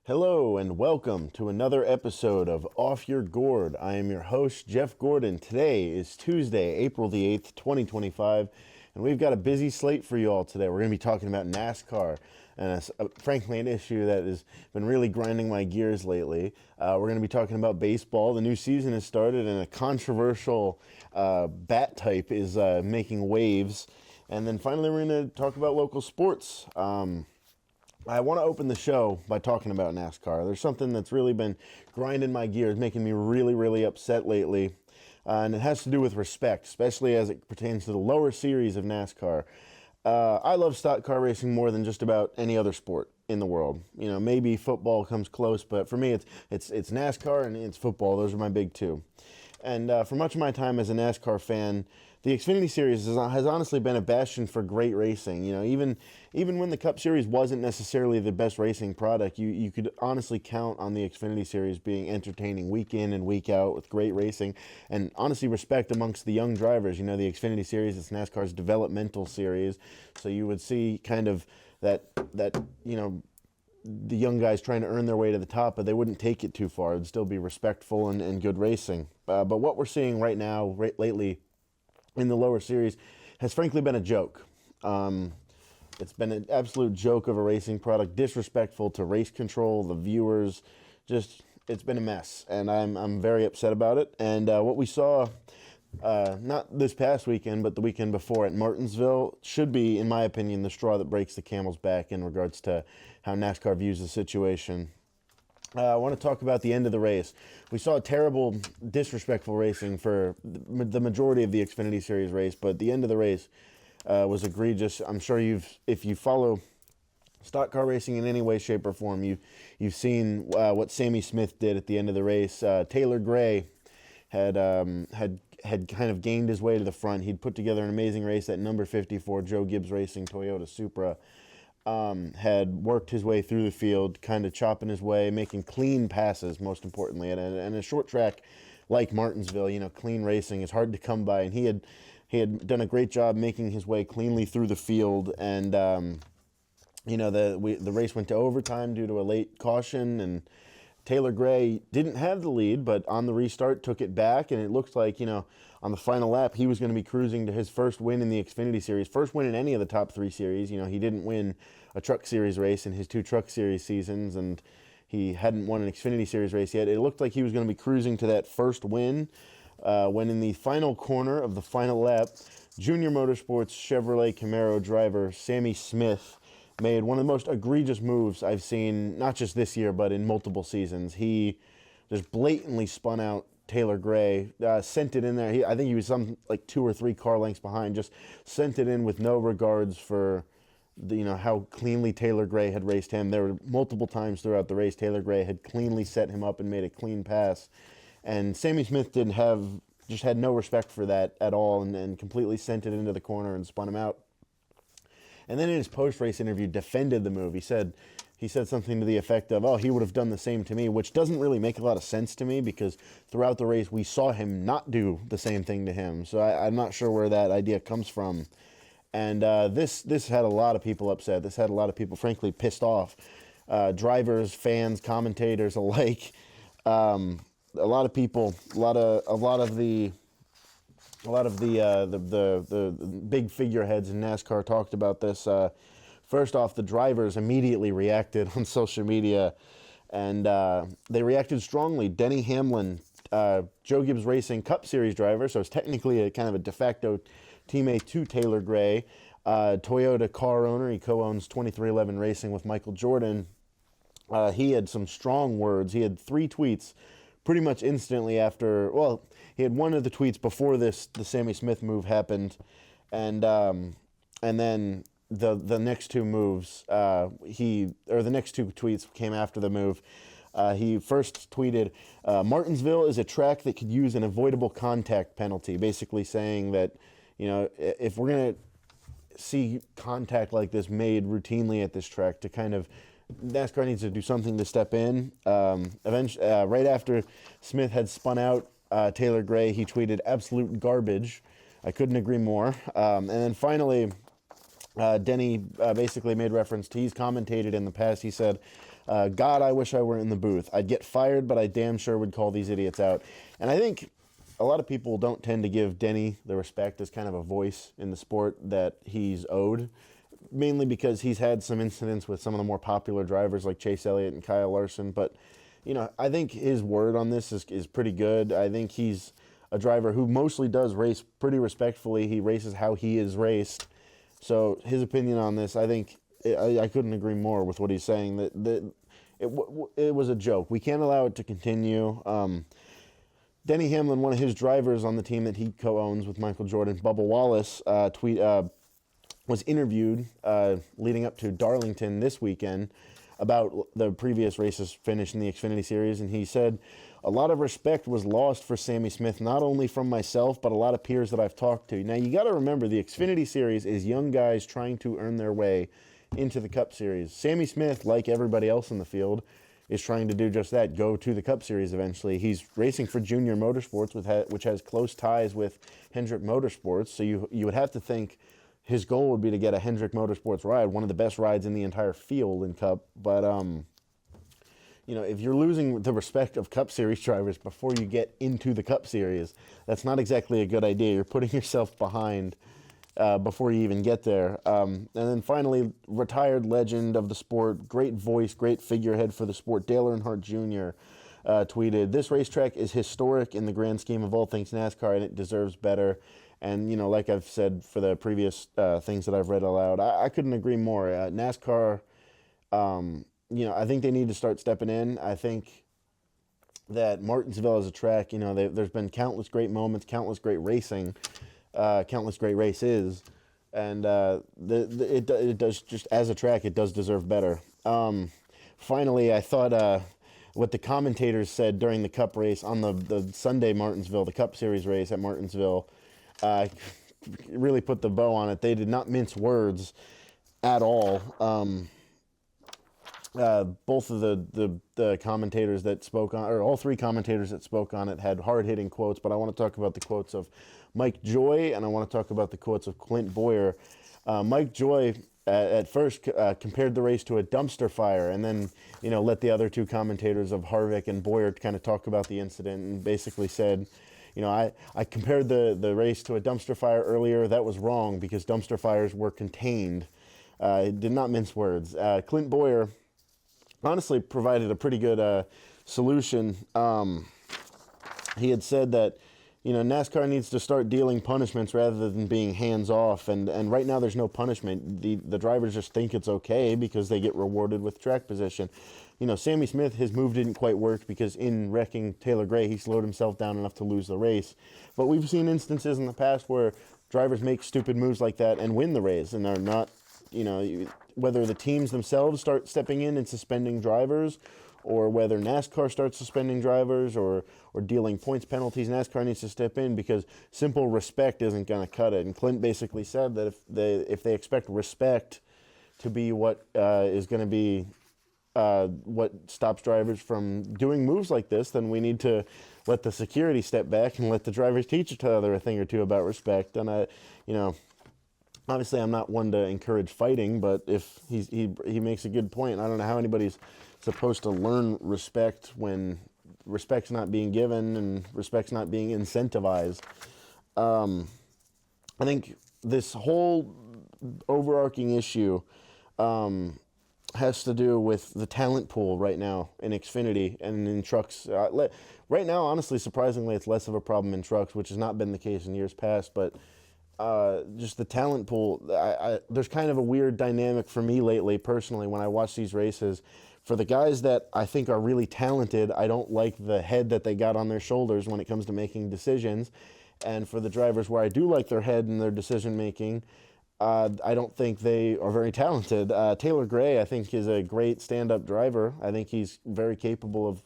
Hello and welcome to another episode of Off Your Gord. I am your host, Jeff Gordon. Today is Tuesday, April the 8th, 2025, and we've got a busy slate for you all today. We're going to be talking about NASCAR, and frankly, an issue that has been really grinding my gears lately. We're going to be talking about baseball. The new season has started, and a controversial bat type is making waves. And then finally, we're going to talk about local sports. I want to open the show by talking about NASCAR. There's something that's really been grinding my gears, making me really, really upset lately. And it has to do with respect, especially as it pertains to the lower series of NASCAR. I love stock car racing more than just about any other sport in the world. You know, maybe football comes close, but for me, it's NASCAR and it's football. Those are my big two. And for much of my time as a NASCAR fan, the Xfinity Series has honestly been a bastion for great racing. You know, even when the Cup Series wasn't necessarily the best racing product, you could honestly count on the Xfinity Series being entertaining week in and week out with great racing and honestly respect amongst the young drivers. You know, the Xfinity Series is NASCAR's developmental series, so you would see kind of that you know, the young guys trying to earn their way to the top, but they wouldn't take it too far. It'd still be respectful and good racing. But what we're seeing right now, lately, in the lower series, has frankly been a joke. It's been an absolute joke of a racing product, disrespectful to race control, the viewers. It's been a mess, and I'm very upset about it. And what we saw, not this past weekend, but the weekend before at Martinsville, should be, in my opinion, the straw that breaks the camel's back in regards to how NASCAR views the situation. I want to talk about the end of the race. We saw terrible, disrespectful racing for the majority of the Xfinity Series race, but the end of the race was egregious. I'm sure if you follow stock car racing in any way, shape, or form, you've seen what Sammy Smith did at the end of the race. Taylor Gray had kind of gained his way to the front. He'd put together an amazing race at number 54, Joe Gibbs Racing Toyota Supra. Had worked his way through the field, kind of chopping his way, making clean passes, most importantly. And a short track like Martinsville, you know, clean racing is hard to come by. And he had done a great job making his way cleanly through the field. And, you know, the race went to overtime due to a late caution. And Taylor Gray didn't have the lead, but on the restart took it back. And it looked like, you know, on the final lap, he was going to be cruising to his first win in the Xfinity Series, first win in any of the top three series. You know, he didn't win a Truck Series race in his two Truck Series seasons, and he hadn't won an Xfinity Series race yet. It looked like he was going to be cruising to that first win when in the final corner of the final lap, Junior Motorsports Chevrolet Camaro driver Sammy Smith made one of the most egregious moves I've seen, not just this year, but in multiple seasons. He just blatantly spun out Taylor Gray, sent it in there. I think he was some like 2 or 3 car lengths behind, just sent it in with no regards for how cleanly Taylor Gray had raced him. There were multiple times throughout the race Taylor Gray had cleanly set him up and made a clean pass. And Sammy Smith just had no respect for that at all and completely sent it into the corner and spun him out. And then in his post-race interview, defended the move. He said something to the effect of, oh, he would have done the same to me, which doesn't really make a lot of sense to me because throughout the race we saw him not do the same thing to him. So I'm not sure where that idea comes from. And this had a lot of people upset. This had a lot of people, frankly, pissed off. Drivers, fans, commentators alike. A lot of people, a lot of the big figureheads in NASCAR talked about this. First off, the drivers immediately reacted on social media, and they reacted strongly. Denny Hamlin, Joe Gibbs Racing Cup Series driver, so it's technically a kind of a de facto teammate to Taylor Gray, Toyota car owner. He co-owns 2311 Racing with Michael Jordan. He had some strong words. He had 3 tweets pretty much instantly after. Well, he had one of the tweets before the Sammy Smith move happened, and then the next 2 moves, the next 2 tweets came after the move. He first tweeted, Martinsville is a track that could use an avoidable contact penalty, basically saying that, you know, if we're going to see contact like this made routinely at this track, to kind of, NASCAR needs to do something to step in. Eventually, right after Smith had spun out Taylor Gray, he tweeted, absolute garbage. I couldn't agree more. And then finally, Denny basically made reference to, he's commentated in the past, he said, God, I wish I were in the booth. I'd get fired, but I damn sure would call these idiots out. And I think a lot of people don't tend to give Denny the respect as kind of a voice in the sport that he's owed, mainly because he's had some incidents with some of the more popular drivers like Chase Elliott and Kyle Larson. But, I think his word on this is pretty good. I think he's a driver who mostly does race pretty respectfully. He races how he is raced. So his opinion on this, I think, I couldn't agree more with what he's saying. That it was a joke. We can't allow it to continue. Denny Hamlin, one of his drivers on the team that he co-owns with Michael Jordan, Bubba Wallace, was interviewed leading up to Darlington this weekend about the previous races finished in the Xfinity Series, and he said, a lot of respect was lost for Sammy Smith, not only from myself, but a lot of peers that I've talked to. Now, you got to remember, the Xfinity Series is young guys trying to earn their way into the Cup Series. Sammy Smith, like everybody else in the field, is trying to do just that, go to the Cup Series eventually. He's racing for Junior Motorsports, which has close ties with Hendrick Motorsports, so you would have to think his goal would be to get a Hendrick Motorsports ride, one of the best rides in the entire field in Cup. But, if you're losing the respect of Cup Series drivers before you get into the Cup Series, that's not exactly a good idea. You're putting yourself behind before you even get there. And then finally, retired legend of the sport, great voice, great figurehead for the sport, Dale Earnhardt Jr. Tweeted, "This racetrack is historic in the grand scheme of all things NASCAR, and it deserves better." And, like I've said for the previous things that I've read aloud, I couldn't agree more. NASCAR, I think they need to start stepping in. I think that Martinsville as a track, there's been countless great moments, countless great racing, countless great races, and it does, just as a track, it does deserve better. Finally, I thought what the commentators said during the Cup race on the Sunday Martinsville, the Cup Series race at Martinsville, really put the bow on it. They did not mince words at all. Both of the commentators that spoke on, or all three commentators that spoke on it, had hard-hitting quotes, but I want to talk about the quotes of Mike Joy, and I want to talk about the quotes of Clint Boyer. Mike Joy at first compared the race to a dumpster fire, and then let the other two commentators of Harvick and Boyer kind of talk about the incident, and basically said, I compared the race to a dumpster fire earlier. That was wrong because dumpster fires were contained. It did not mince words. Clint Boyer honestly provided a pretty good solution. He had said that, NASCAR needs to start dealing punishments rather than being hands-off. And right now there's no punishment. The drivers just think it's okay because they get rewarded with track position. Sammy Smith, his move didn't quite work because in wrecking Taylor Gray, he slowed himself down enough to lose the race. But we've seen instances in the past where drivers make stupid moves like that and win the race and are not, whether the teams themselves start stepping in and suspending drivers, or whether NASCAR starts suspending drivers or dealing points penalties, NASCAR needs to step in because simple respect isn't going to cut it. And Clint basically said that if they expect respect to be what is going to be what stops drivers from doing moves like this, then we need to let the security step back and let the drivers teach each other a thing or two about respect. And obviously I'm not one to encourage fighting, but if he makes a good point. I don't know how anybody's supposed to learn respect when respect's not being given and respect's not being incentivized. I think this whole overarching issue has to do with the talent pool right now in Xfinity and in trucks. Right now, honestly, surprisingly, it's less of a problem in trucks, which has not been the case in years past, but just the talent pool, there's kind of a weird dynamic for me lately, personally, when I watch these races. For the guys that I think are really talented, I don't like the head that they got on their shoulders when it comes to making decisions. And for the drivers where I do like their head and their decision-making, I don't think they are very talented. Taylor Gray, I think, is a great stand-up driver. I think he's very capable of,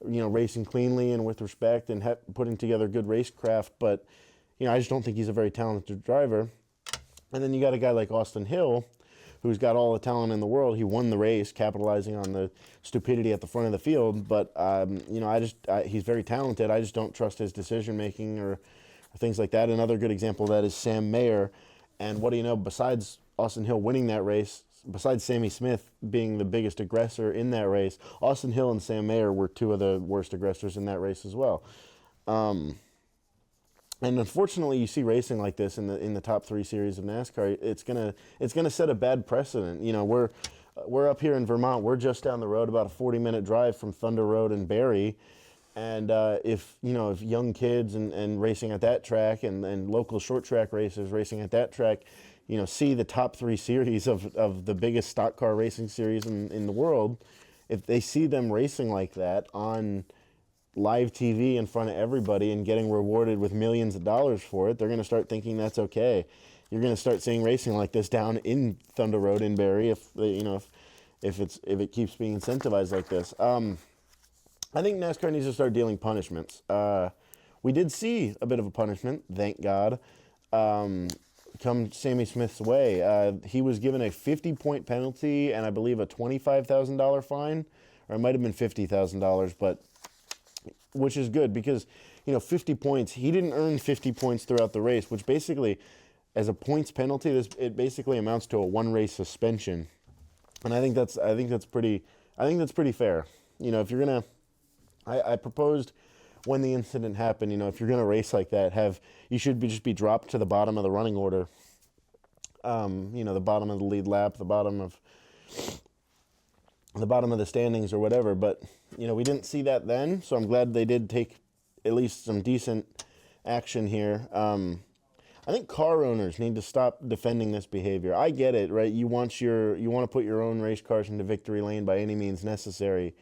racing cleanly and with respect and putting together good racecraft. But, I just don't think he's a very talented driver. And then you got a guy like Austin Hill, who's got all the talent in the world. He won the race, capitalizing on the stupidity at the front of the field. But, he's very talented. I just don't trust his decision-making or things like that. Another good example of that is Sam Mayer. And what do you know, besides Austin Hill winning that race, besides Sammy Smith being the biggest aggressor in that race, Austin Hill and Sam Mayer were two of the worst aggressors in that race as well. And unfortunately, you see racing like this in the top 3 series of NASCAR. It's gonna set a bad precedent. You know, we're up here in Vermont. We're just down the road, about a 40-minute drive from Thunder Road and Barrie. And if young kids and racing at that track and local short track racers racing at that track, see the top 3 series of the biggest stock car racing series in the world, if they see them racing like that on live TV in front of everybody and getting rewarded with millions of dollars for it, they're going to start thinking that's okay. You're going to start seeing racing like this down in Thunder Road in Barrie if it keeps being incentivized like this. I think NASCAR needs to start dealing punishments. We did see a bit of a punishment, thank God, come Sammy Smith's way. He was given a 50-point penalty and I believe a $25,000 fine, or it might have been $50,000, but which is good because 50 points. He didn't earn 50 points throughout the race, which basically, as a points penalty, it basically amounts to a 1-race suspension, and I think that's pretty fair. If you're gonna, I proposed when the incident happened, if you're gonna race like that, you should just be dropped to the bottom of the running order. The bottom of the lead lap, the bottom of the standings or whatever. But we didn't see that then, so I'm glad they did take at least some decent action here. I think car owners need to stop defending this behavior. I get it, right? You want to put your own race cars into victory lane by any means necessary.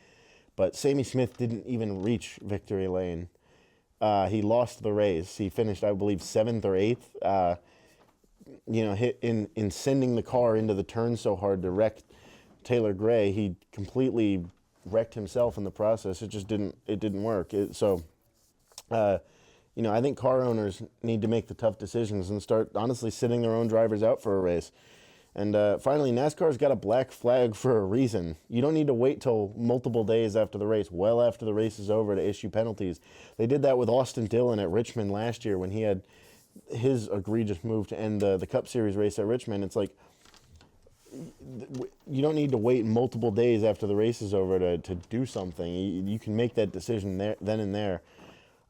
But Sammy Smith didn't even reach victory lane. He lost the race. He finished, I believe, 7th or 8th. Hit in sending the car into the turn so hard to wreck Taylor Gray. He completely wrecked himself in the process. It didn't work. I think car owners need to make the tough decisions and start honestly sitting their own drivers out for a race. And finally, NASCAR's got a black flag for a reason. You don't need to wait till multiple days after the race, well after the race is over, to issue penalties. They did that with Austin Dillon at Richmond last year when he had his egregious move to end the Cup Series race at Richmond. It's like, you don't need to wait multiple days after the race is over to do something. You can make that decision then and there.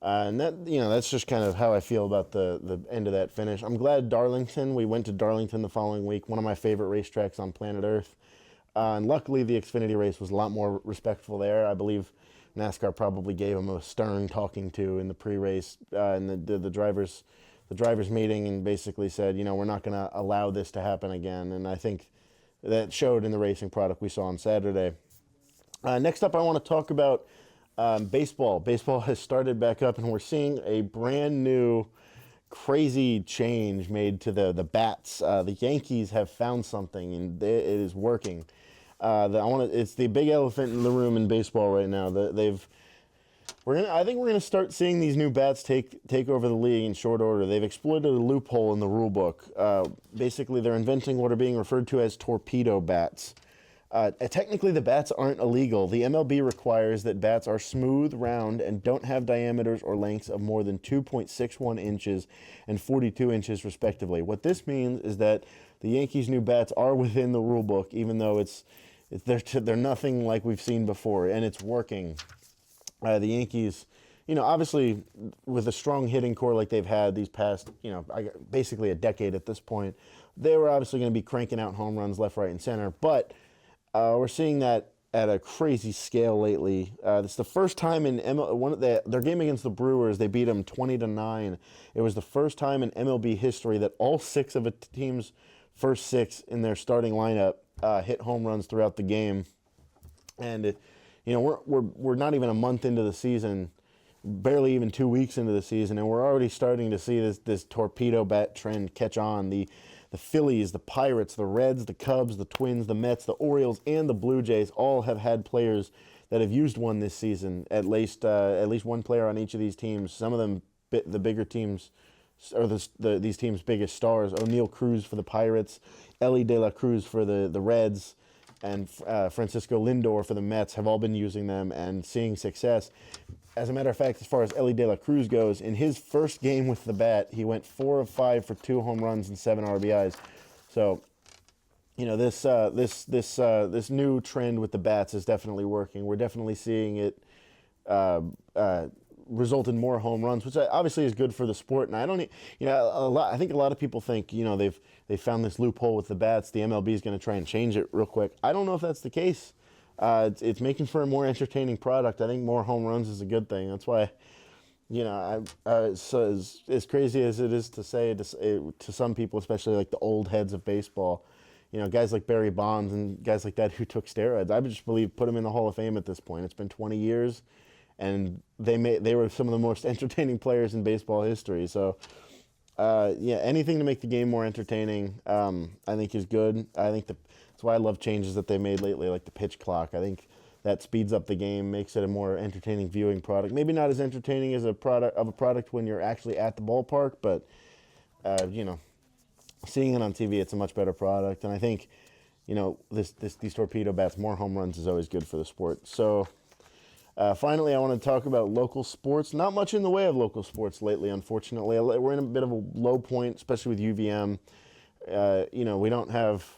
And that's just kind of how I feel about the end of that finish. I'm glad Darlington, we went to Darlington the following week, one of my favorite racetracks on planet Earth. And luckily the Xfinity race was a lot more respectful there. I believe NASCAR probably gave him a stern talking to in the pre-race and the drivers meeting, and basically said, we're not going to allow this to happen again. And I think that showed in the racing product we saw on Saturday. Next up, I want to talk about baseball. Baseball has started back up, and we're seeing a brand new, crazy change made to the bats. The Yankees have found something, and it is working. It's the big elephant in the room in baseball right now. I think we're gonna start seeing these new bats take over the league in short order. They've exploited a loophole in the rule book. Basically, they're inventing what are being referred to as torpedo bats. Technically, the bats aren't illegal. The MLB requires that bats are smooth, round, and don't have diameters or lengths of more than 2.61 inches and 42 inches, respectively. What this means is that the Yankees' new bats are within the rule book, even though they're nothing like we've seen before, and it's working. The Yankees, obviously with a strong hitting core like they've had these past, basically a decade at this point, they were obviously going to be cranking out home runs left, right, and center. But we're seeing that at a crazy scale lately. It's the first time in their game against the Brewers, they beat them 20-9. It was the first time in MLB history that all 6 of a team's first 6 in their starting lineup hit home runs throughout the game. And we're not even a month into the season, barely even 2 weeks into the season, and we're already starting to see this torpedo bat trend catch on. The Phillies, the Pirates, the Reds, the Cubs, the Twins, the Mets, the Orioles, and the Blue Jays all have had players that have used one this season. At least one player on each of these teams. Some of them, the bigger teams, or these teams' biggest stars. O'Neal Cruz for the Pirates, Ellie De La Cruz for the Reds, and Francisco Lindor for the Mets have all been using them and seeing success. As a matter of fact, as far as Ellie De La Cruz goes, in his first game with the bat, he went 4 of 5 for 2 home runs and 7 RBIs. So, this new trend with the bats is definitely working. We're definitely seeing it uh, uh, result in more home runs, which obviously is good for the sport. And I don't, I think a lot of people think, they found this loophole with the bats. The MLB is going to try and change it real quick. I don't know if that's the case. It's making for a more entertaining product. I think more home runs is a good thing. That's why, so as crazy as it is to say to some people, especially like the old heads of baseball, guys like Barry Bonds and guys like that who took steroids, I would just believe put them in the Hall of Fame at this point. It's been 20 years, and they were some of the most entertaining players in baseball history. So, anything to make the game more entertaining, I think is good. I think that's why I love changes that they made lately, like the pitch clock. I think that speeds up the game, makes it a more entertaining viewing product. Maybe not as entertaining as a product when you're actually at the ballpark, but seeing it on TV, it's a much better product. And I think, these torpedo bats, more home runs is always good for the sport. So, finally, I want to talk about local sports. Not much in the way of local sports lately, unfortunately. We're in a bit of a low point, especially with UVM. We don't have,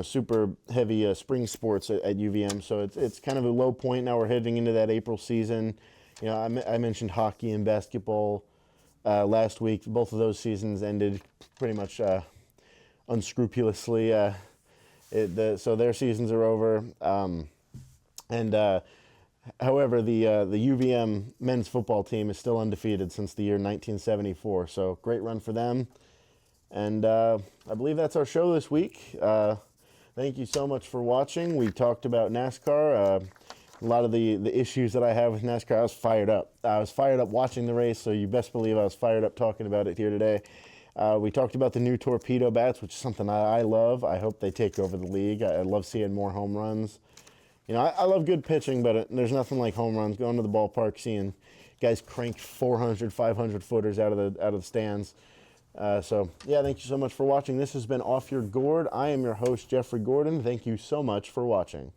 super heavy spring sports at UVM, so it's kind of a low point. Now we're heading into that April season. I mentioned hockey and basketball last week. Both of those seasons ended pretty much unscrupulously. So their seasons are over. However, the UVM men's football team is still undefeated since the year 1974. So great run for them. And I believe that's our show this week. Thank you so much for watching. We talked about NASCAR. A lot of the issues that I have with NASCAR, I was fired up. I was fired up watching the race, so you best believe I was fired up talking about it here today. We talked about the new Torpedo bats, which is something I love. I hope they take over the league. I love seeing more home runs. I love good pitching, but there's nothing like home runs. Going to the ballpark, seeing guys crank 400, 500 footers out of the stands. Thank you so much for watching. This has been Off Your Gourd. I am your host, Jeffrey Gordon. Thank you so much for watching.